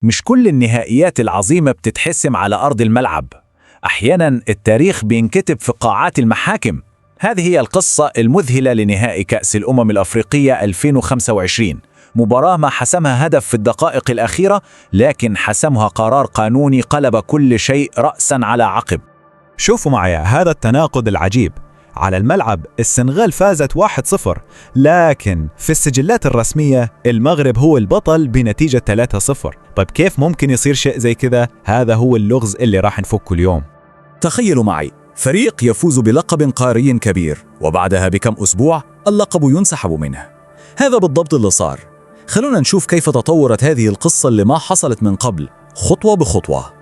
مش كل النهائيات العظيمة بتتحسم على أرض الملعب. أحياناً التاريخ بينكتب في قاعات المحاكم. هذه هي القصة المذهلة لنهائي كأس الأمم الأفريقية 2025، مباراة ما حسمها هدف في الدقائق الأخيرة، لكن حسمها قرار قانوني قلب كل شيء رأساً على عقب. شوفوا معي هذا التناقض العجيب. على الملعب السنغال فازت 1-0، لكن في السجلات الرسمية المغرب هو البطل بنتيجة 3-0. طيب كيف ممكن يصير شيء زي كذا؟ هذا هو اللغز اللي راح نفكه اليوم. تخيلوا معي فريق يفوز بلقب قاري كبير، وبعدها بكم أسبوع اللقب ينسحب منه. هذا بالضبط اللي صار. خلونا نشوف كيف تطورت هذه القصة اللي ما حصلت من قبل، خطوة بخطوة.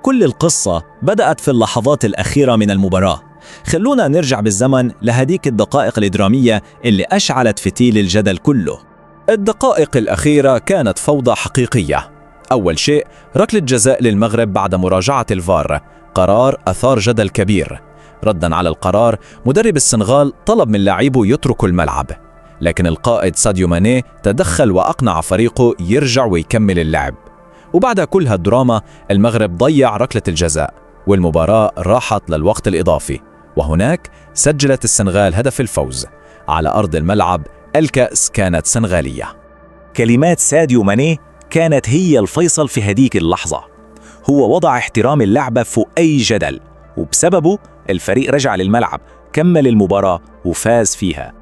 كل القصة بدأت في اللحظات الأخيرة من المباراة. خلونا نرجع بالزمن لهديك الدقائق الدرامية اللي أشعلت فتيل الجدل كله. الدقائق الأخيرة كانت فوضى حقيقية. أول شيء ركلة جزاء للمغرب بعد مراجعة الفار، قرار أثار جدل كبير. رداً على القرار مدرب السنغال طلب من لاعبه يتركوا الملعب، لكن القائد ساديو ماني تدخل وأقنع فريقه يرجع ويكمل اللعب. وبعد كل هالدراما المغرب ضيع ركلة الجزاء والمباراة راحت للوقت الإضافي، وهناك سجلت السنغال هدف الفوز. على أرض الملعب الكأس كانت سنغالية. كلمات ساديو ماني كانت هي الفيصل في هديك اللحظة. هو وضع احترام اللعبة فوق أي جدل، وبسببه الفريق رجع للملعب، كمل المباراة وفاز فيها.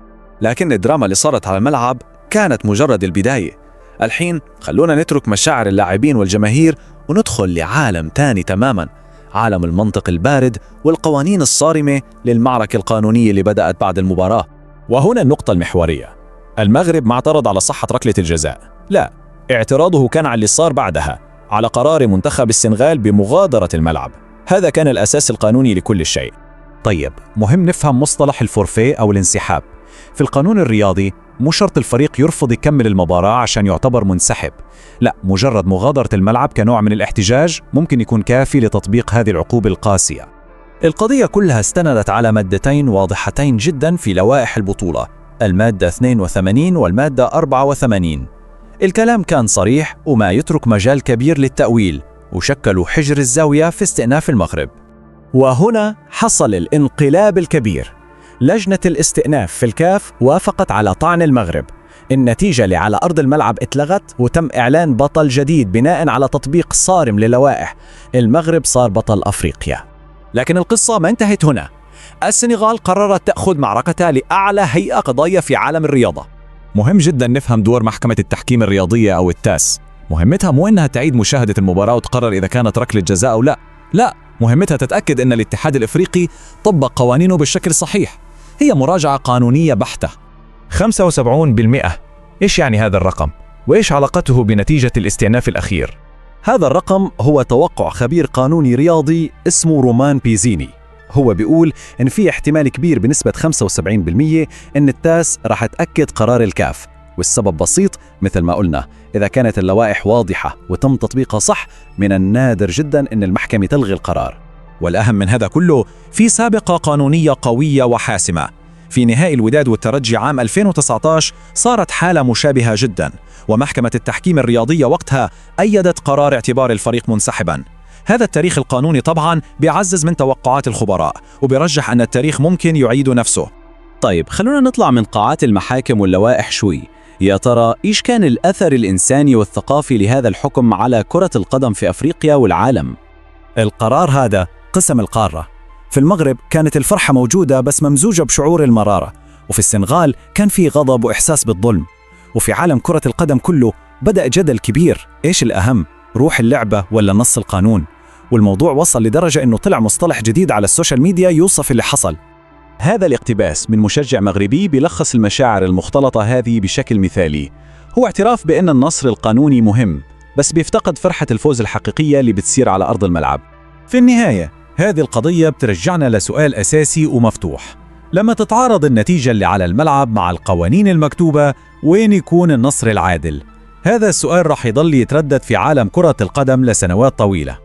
لكن الدراما اللي صارت على الملعب كانت مجرد البداية. الحين خلونا نترك مشاعر اللاعبين والجماهير وندخل لعالم تاني تماماً، عالم المنطق البارد والقوانين الصارمة للمعركة القانونية اللي بدأت بعد المباراة. وهنا النقطة المحورية. المغرب ما اعترض على صحة ركلة الجزاء، لا، اعتراضه كان على اللي صار بعدها، على قرار منتخب السنغال بمغادرة الملعب. هذا كان الأساس القانوني لكل شيء. طيب مهم نفهم مصطلح الفورفيه أو الانسحاب. في القانون الرياضي مو شرط الفريق يرفض يكمل المباراة عشان يعتبر منسحب، لا، مجرد مغادرة الملعب كنوع من الاحتجاج ممكن يكون كافي لتطبيق هذه العقوبة القاسية. القضية كلها استندت على مادتين واضحتين جدا في لوائح البطولة، المادة 82 والمادة 84. الكلام كان صريح وما يترك مجال كبير للتأويل، وشكلوا حجر الزاوية في استئناف المغرب. وهنا حصل الانقلاب الكبير. لجنة الاستئناف في الكاف وافقت على طعن المغرب. النتيجة اللي على أرض الملعب اتلغت، وتم إعلان بطل جديد بناء على تطبيق صارم للوائح. المغرب صار بطل أفريقيا. لكن القصة ما انتهت هنا. السنغال قررت تأخذ معركتها لأعلى هيئة قضائية في عالم الرياضة. مهم جدا نفهم دور محكمة التحكيم الرياضية أو التاس. مهمتها مو إنها تعيد مشاهدة المباراة وتقرر إذا كانت ركلة جزاء أو لا، مهمتها تتأكد أن الاتحاد الإفريقي طبق قوانينه بالشكل الصحيح. هي مراجعة قانونية بحتة. 75%. إيش يعني هذا الرقم؟ وإيش علاقته بنتيجة الاستئناف الأخير؟ هذا الرقم هو توقع خبير قانوني رياضي اسمه رومان بيزيني. هو بيقول إن في احتمال كبير بنسبة 75% إن التاس راح تأكد قرار الكاف، والسبب بسيط مثل ما قلنا، إذا كانت اللوائح واضحة وتم تطبيقها صح، من النادر جدا إن المحكمة تلغي القرار. والأهم من هذا كله، في سابقة قانونية قوية وحاسمة. في نهائي الوداد والترجي عام 2019 صارت حالة مشابهة جدا، ومحكمة التحكيم الرياضية وقتها أيدت قرار اعتبار الفريق منسحبا. هذا التاريخ القانوني طبعا بيعزز من توقعات الخبراء، وبيرجح أن التاريخ ممكن يعيد نفسه. طيب خلونا نطلع من قاعات المحاكم واللوائح شوي. يا ترى إيش كان الأثر الإنساني والثقافي لهذا الحكم على كرة القدم في أفريقيا والعالم؟ القرار هذا قسم القارة. في المغرب كانت الفرحة موجودة بس ممزوجة بشعور المرارة، وفي السنغال كان في غضب وإحساس بالظلم، وفي عالم كرة القدم كله بدأ جدل كبير. إيش الأهم، روح اللعبة ولا نص القانون؟ والموضوع وصل لدرجة إنه طلع مصطلح جديد على السوشيال ميديا يوصف اللي حصل. هذا الاقتباس من مشجع مغربي بيلخص المشاعر المختلطة هذه بشكل مثالي. هو اعتراف بأن النصر القانوني مهم، بس بيفتقد فرحة الفوز الحقيقية اللي بتصير على أرض الملعب. في النهاية هذه القضية بترجعنا لسؤال أساسي ومفتوح. لما تتعارض النتيجة اللي على الملعب مع القوانين المكتوبة، وين يكون النصر العادل؟ هذا السؤال راح يضل يتردد في عالم كرة القدم لسنوات طويلة.